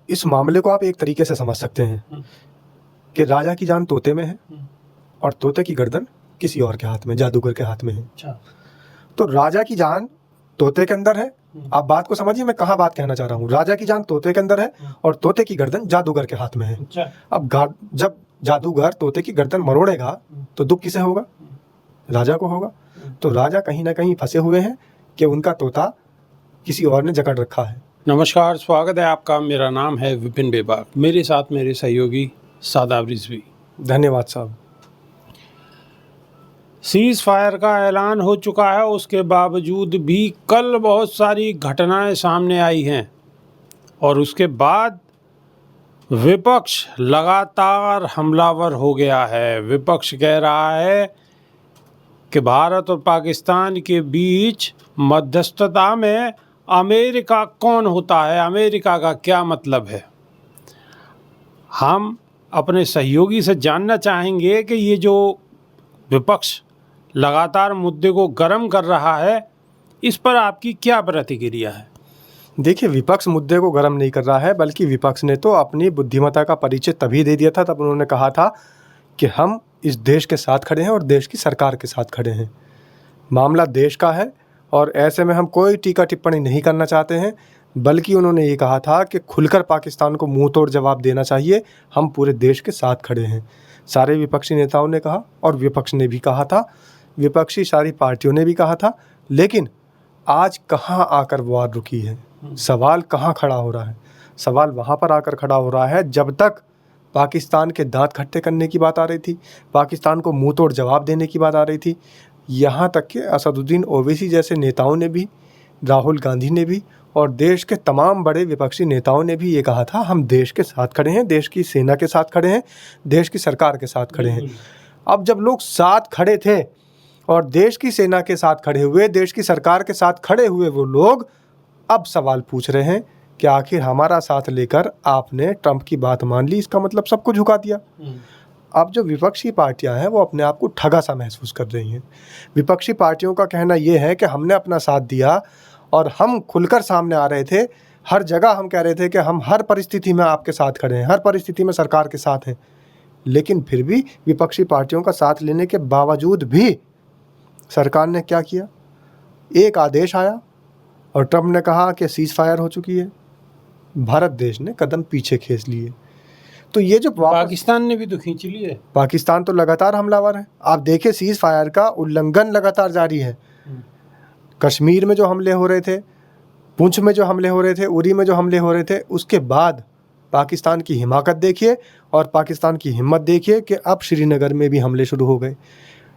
इस मामले को आप एक तरीके से समझ सकते हैं कि राजा की जान तोते में है और तोते की गर्दन किसी और के हाथ में, जादूगर के हाथ में है। अच्छा। तो राजा की जान तोते के अंदर है। आप बात को समझिए, मैं कहाँ बात कहना चाह रहा हूँ। राजा की जान तोते के अंदर है और तोते की गर्दन जादूगर के हाथ में है। अच्छा। अब जब जादूगर तोते की गर्दन मरोड़ेगा तो दुख किसे होगा? राजा को होगा। तो राजा कहीं ना कहीं फंसे हुए हैं कि उनका तोता किसी और ने जकड़ रखा है। नमस्कार, स्वागत है आपका। मेरा नाम है विपिन बेबाक, मेरे साथ मेरे सहयोगी शादाब रिजवी। धन्यवाद साहब। सीज फायर का ऐलान हो चुका है, उसके बावजूद भी कल बहुत सारी घटनाएं सामने आई हैं और उसके बाद विपक्ष लगातार हमलावर हो गया है। विपक्ष कह रहा है कि भारत और पाकिस्तान के बीच मध्यस्थता में अमेरिका कौन होता है, अमेरिका का क्या मतलब है। हम अपने सहयोगी से जानना चाहेंगे कि ये जो विपक्ष लगातार मुद्दे को गर्म कर रहा है, इस पर आपकी क्या प्रतिक्रिया है? देखिए, विपक्ष मुद्दे को गर्म नहीं कर रहा है, बल्कि विपक्ष ने तो अपनी बुद्धिमत्ता का परिचय तभी दे दिया था तब उन्होंने कहा था कि हम इस देश के साथ खड़े हैं और देश की सरकार के साथ खड़े हैं। मामला देश का है और ऐसे में हम कोई टीका टिप्पणी नहीं करना चाहते हैं, बल्कि उन्होंने ये कहा था कि खुलकर पाकिस्तान को मुंह तोड़ जवाब देना चाहिए, हम पूरे देश के साथ खड़े हैं। सारे विपक्षी नेताओं ने कहा और विपक्ष ने भी कहा था, विपक्षी सारी पार्टियों ने भी कहा था। लेकिन आज कहाँ आकर वार रुकी है? सवाल कहाँ खड़ा हो रहा है? सवाल वहाँ पर आकर खड़ा हो रहा है जब तक पाकिस्तान के दांत खट्टे करने की बात आ रही थी, पाकिस्तान को मुंह तोड़ जवाब देने की बात आ रही थी। यहाँ तक कि असदुद्दीन ओवैसी जैसे नेताओं ने भी, राहुल गांधी ने भी और देश के तमाम बड़े विपक्षी नेताओं ने भी ये कहा था, हम देश के साथ खड़े हैं, देश की सेना के साथ खड़े हैं, देश की सरकार के साथ खड़े हैं। अब जब लोग साथ खड़े थे और देश की सेना के साथ खड़े हुए, देश की सरकार के साथ खड़े हुए वो लोग अब सवाल पूछ रहे हैं कि आखिर हमारा साथ लेकर आपने ट्रंप की बात मान ली, इसका मतलब सबको झुका दिया। अब जो विपक्षी पार्टियां हैं वो अपने आप को ठगा सा महसूस कर रही हैं। विपक्षी पार्टियों का कहना ये है कि हमने अपना साथ दिया और हम खुलकर सामने आ रहे थे, हर जगह हम कह रहे थे कि हम हर परिस्थिति में आपके साथ खड़े हैं, हर परिस्थिति में सरकार के साथ हैं। लेकिन फिर भी विपक्षी पार्टियों का साथ लेने के बावजूद भी सरकार ने क्या किया? एक आदेश आया और ट्रंप ने कहा कि सीज फायर हो चुकी है। भारत देश ने कदम पीछे खींच लिए। तो ये जो पाकिस्तान ने भी तो खींच ली है। पाकिस्तान तो लगातार हमलावर है। आप देखिए, सीज फायर का उल्लंघन लगातार जारी है। कश्मीर में जो हमले हो रहे थे, पुंछ में जो हमले हो रहे थे, उरी में जो हमले हो रहे थे, उसके बाद पाकिस्तान की हिमाकत देखिए और पाकिस्तान की हिम्मत देखिए कि अब श्रीनगर में भी हमले शुरू हो गए।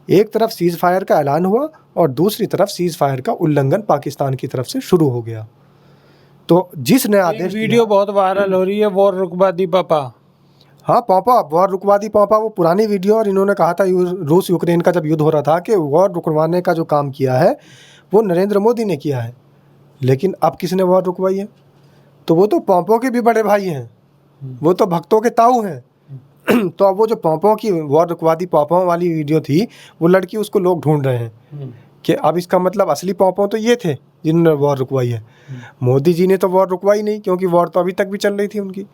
एक तरफ सीज फायर का ऐलान हुआ और दूसरी तरफ सीज फायर का उल्लंघन पाकिस्तान की तरफ से शुरू हो गया। तो जिसने आदेश, वीडियो बहुत वायरल हो रही है, वॉर रुकवा दी पापा। हाँ, पापा, वॉर रुकवा दी पापा, वो पुरानी वीडियो। और इन्होंने कहा था रूस यूक्रेन का जब युद्ध हो रहा था कि वॉर रुकवाने का जो काम किया है वो नरेंद्र मोदी ने किया है। लेकिन अब किसने वॉर रुकवाई है? तो वो तो पोंपो के भी बड़े भाई हैं, वो तो भक्तों के ताऊ हैं। तो अब वो जो पोंपो की वॉर रुकवा दी पोंपो वाली वीडियो थी, वो लड़की, उसको लोग ढूंढ रहे हैं कि अब इसका मतलब असली पोंपो तो ये थे जिन्होंने वॉर रुकवाई है। मोदी जी ने तो वॉर रुकवाई नहीं, क्योंकि वॉर तो अभी तक भी चल रही थी उनकी।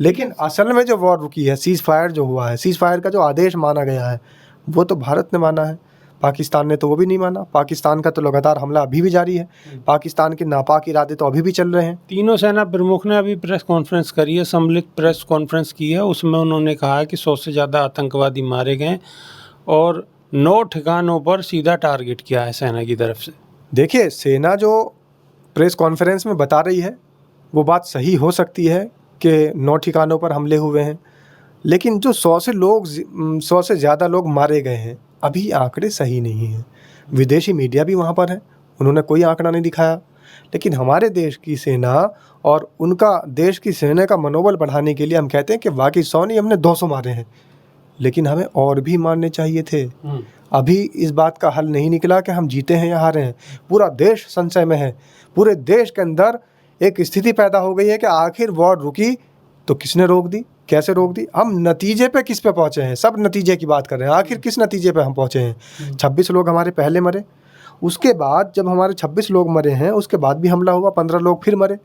लेकिन असल में जो वॉर रुकी है, सीज फायर जो हुआ है, सीज फायर का जो आदेश माना गया है, वो तो भारत ने माना है। पाकिस्तान ने तो वो भी नहीं माना। पाकिस्तान का तो लगातार हमला अभी भी जारी है। पाकिस्तान के नापाक इरादे तो अभी भी चल रहे हैं। तीनों सेना प्रमुख ने अभी प्रेस कॉन्फ्रेंस करी है, सम्मिलित प्रेस कॉन्फ्रेंस की है। उसमें उन्होंने कहा कि 100 से ज़्यादा आतंकवादी मारे गए और 9 ठिकानों पर सीधा टारगेट किया है सेना की तरफ से। देखिए, सेना जो प्रेस कॉन्फ्रेंस में बता रही है वो बात सही हो सकती है कि 9 ठिकानों पर हमले हुए हैं, लेकिन जो 100 से ज़्यादा लोग मारे गए हैं, अभी आंकड़े सही नहीं हैं। विदेशी मीडिया भी वहाँ पर है, उन्होंने कोई आंकड़ा नहीं दिखाया। लेकिन हमारे देश की सेना और उनका, देश की सेना का मनोबल बढ़ाने के लिए हम कहते हैं कि वाकई 100 नहीं, हमने 200 मारे हैं, लेकिन हमें और भी मारने चाहिए थे। अभी इस बात का हल नहीं निकला कि हम जीते हैं या हारे हैं। पूरा देश संशय में है। पूरे देश के अंदर एक स्थिति पैदा हो गई है कि आखिर वॉर रुकी तो किसने रोक दी, कैसे रोक दी? हम नतीजे पे किस पे पहुँचे हैं? सब नतीजे की बात कर रहे हैं। आखिर किस नतीजे पे हम पहुँचे हैं? 26 लोग हमारे पहले मरे, उसके बाद जब हमारे 26 लोग मरे हैं, उसके बाद भी हमला हुआ, 15 लोग फिर मरे।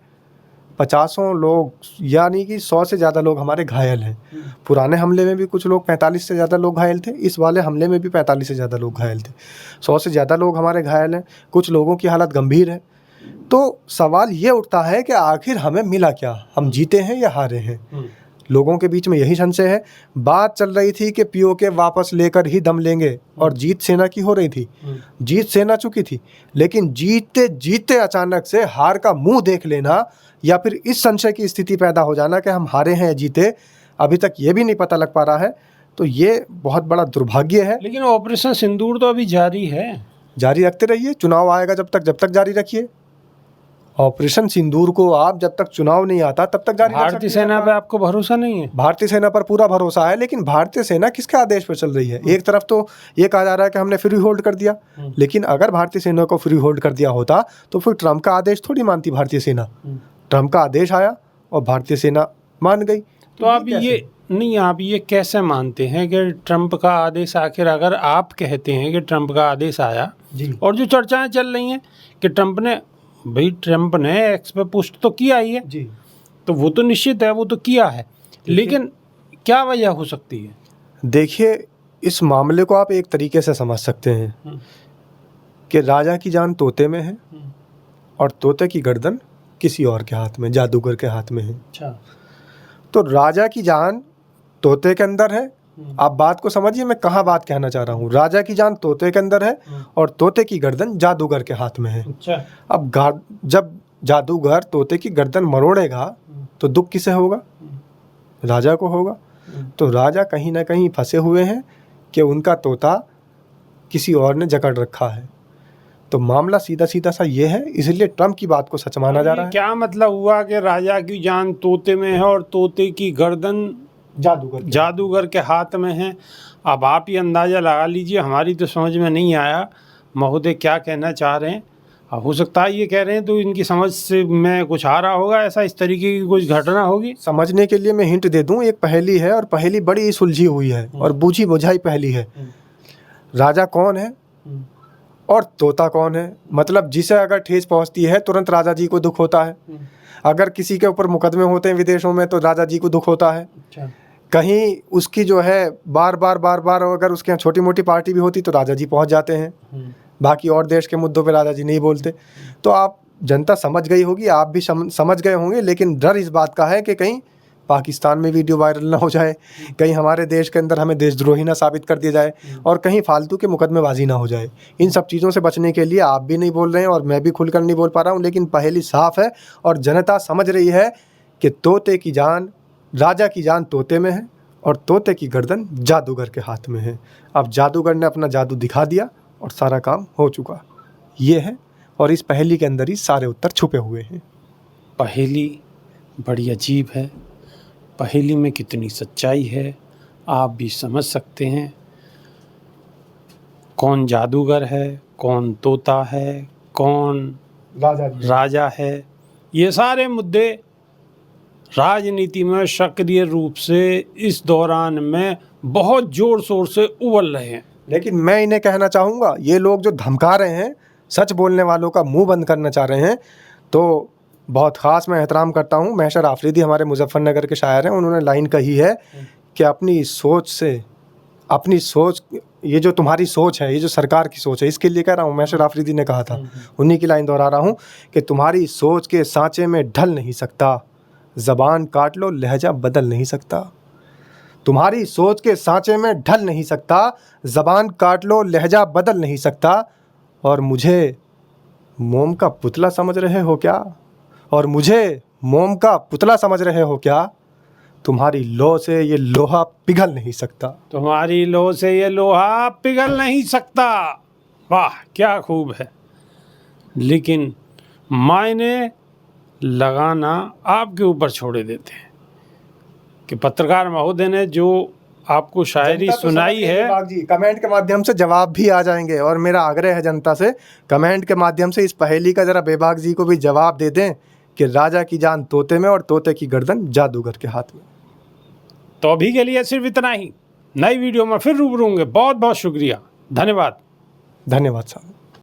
50 लोग यानी कि 100 से ज़्यादा लोग हमारे घायल हैं। पुराने हमले में भी कुछ लोग 45 से ज़्यादा लोग घायल थे, इस वाले हमले में भी 45 से ज़्यादा लोग घायल थे। 100 से ज़्यादा लोग हमारे घायल हैं, कुछ लोगों की हालत गंभीर है। तो सवाल ये उठता है कि आखिर हमें मिला क्या, हम जीते हैं या हारे हैं? लोगों के बीच में यही संशय है। बात चल रही थी कि पीओके वापस लेकर ही दम लेंगे और जीत सेना की हो रही थी, जीत सेना चुकी थी, लेकिन जीते जीते अचानक से हार का मुंह देख लेना या फिर इस संशय की स्थिति पैदा हो जाना कि हम हारे हैं या जीते, अभी तक ये भी नहीं पता लग पा रहा है। तो ये बहुत बड़ा दुर्भाग्य है। लेकिन ऑपरेशन सिंदूर तो अभी जारी है। जारी रखते रहिए, चुनाव आएगा जब तक जारी रखिए। ऑपरेशन सिंदूर को आप जब तक चुनाव नहीं आता तब तक जारी रख सकते हैं। भारतीय सेना पे आपको भरोसा नहीं है? भारतीय सेना पर पूरा भरोसा है, लेकिन भारतीय सेना किसके आदेश पर चल रही है? एक तरफ तो ये कहा जा रहा है कि हमने फ्री होल्ड कर दिया, लेकिन अगर भारतीय सेना को फ्री होल्ड कर दिया होता तो फिर ट्रम्प का आदेश थोड़ी मानती भारतीय सेना। ट्रम्प का आदेश आया और भारतीय सेना मान गई। तो आप ये कैसे मानते हैं कि ट्रम्प का आदेश, आखिर अगर आप कहते हैं कि ट्रम्प का आदेश आया जी, और जो चर्चाएं चल रही हैं कि ट्रम्प ने एक्स पे पुष्ट तो किया ही है जी, तो वो तो निश्चित है, वो तो किया है, लेकिन क्या वजह हो सकती है? देखिए, इस मामले को आप एक तरीके से समझ सकते हैं कि राजा की जान तोते में है और तोते की गर्दन किसी और के हाथ में, जादूगर के हाथ में है। अच्छा, तो राजा की जान तोते के अंदर है। आप बात को समझिए, मैं कहाँ बात कहना चाह रहा हूँ। राजा की जान तोते के अंदर है और तोते की गर्दन जादूगर के हाथ में है। अच्छा, अब जब जादूगर तोते की गर्दन मरोड़ेगा तो दुख किसे होगा? राजा को होगा। तो राजा कहीं ना कहीं फंसे हुए हैं कि उनका तोता किसी और ने जकड़ रखा है। तो मामला सीधा सीधा सा ये है, इसलिए ट्रम्प की बात को सच माना जा रहा है। क्या मतलब हुआ कि राजा की जान तोते में है और तोते की गर्दन जादूगर के हाथ में है? अब आप ही अंदाज़ा लगा लीजिए, हमारी तो समझ में नहीं आया महोदय क्या कहना चाह रहे हैं। अब हो सकता है ये कह रहे हैं तो इनकी समझ से में कुछ आ रहा होगा, ऐसा इस तरीके की कुछ घटना होगी। समझने के लिए मैं हिंट दे दूं, एक पहेली है और पहेली बड़ी सुलझी हुई है और बूझी बुझाई पहेली है। राजा कौन है और तोता कौन है? मतलब जिसे अगर ठेस पहुंचती है तुरंत राजा जी को दुख होता है। अगर किसी के ऊपर मुकदमे होते हैं विदेशों में तो राजा जी को दुख होता है। कहीं उसकी जो है बार बार अगर उसके यहाँ छोटी मोटी पार्टी भी होती तो राजा जी पहुंच जाते हैं। बाकी और देश के मुद्दों पे राजा जी नहीं बोलते। तो आप जनता समझ गई होगी, आप भी समझ गए होंगे, लेकिन डर इस बात का है कि कहीं पाकिस्तान में वीडियो वायरल ना हो जाए, कहीं हमारे देश के अंदर हमें देशद्रोही ना साबित कर दिया जाए और कहीं फालतू के मुकदमेबाजी ना हो जाए। इन सब चीज़ों से बचने के लिए आप भी नहीं बोल रहे हैं और मैं भी खुलकर नहीं बोल पा रहा हूँ, लेकिन पहेली साफ है और जनता समझ रही है कि तोते की जान, राजा की जान तोते में है और तोते की गर्दन जादूगर के हाथ में है। अब जादूगर ने अपना जादू दिखा दिया और सारा काम हो चुका। ये है, और इस पहेली के अंदर ही सारे उत्तर छुपे हुए हैं। पहेली बड़ी अजीब है, पहेली में कितनी सच्चाई है आप भी समझ सकते हैं। कौन जादूगर है, कौन तोता है, कौन राजा है, ये सारे मुद्दे राजनीति में सक्रिय रूप से इस दौरान में बहुत ज़ोर शोर से उबल रहे हैं। लेकिन मैं इन्हें कहना चाहूँगा, ये लोग जो धमका रहे हैं, सच बोलने वालों का मुंह बंद करना चाह रहे हैं, तो बहुत ख़ास मैं एहतराम करता हूँ। महशर आफरीदी हमारे मुजफ्फरनगर के शायर हैं, उन्होंने लाइन कही है कि अपनी सोच, ये जो तुम्हारी सोच है, ये जो सरकार की सोच है, इसके लिए कह रहा हूँ, महशर आफरीदी ने कहा था, उन्हीं की लाइन दोहरा रहा हूँ कि तुम्हारी सोच के सांचे में ढल नहीं सकता, ज़बान काट लो लहजा बदल नहीं सकता। तुम्हारी सोच के सांचे में ढल नहीं सकता, ज़बान काट लो लहजा बदल नहीं सकता। और मुझे मोम का पुतला समझ रहे हो क्या? और मुझे मोम का पुतला समझ रहे हो क्या? तुम्हारी लौ से ये लोहा पिघल नहीं सकता। तुम्हारी लौ से ये लोहा पिघल नहीं सकता। वाह क्या खूब है। लेकिन मायने लगाना आपके ऊपर छोड़े देते हैं कि पत्रकार महोदय ने जो आपको शायरी सुनाई है, जी कमेंट के माध्यम से जवाब भी आ जाएंगे। और मेरा आग्रह है जनता से, कमेंट के माध्यम से इस पहेली का जरा बेबाक जी को भी जवाब दे दें कि राजा की जान तोते में और तोते की गर्दन जादूगर के हाथ में। तो अभी के लिए सिर्फ इतना ही। नई वीडियो में फिर रूबरू होंगे। बहुत बहुत शुक्रिया, धन्यवाद। धन्यवाद साहब।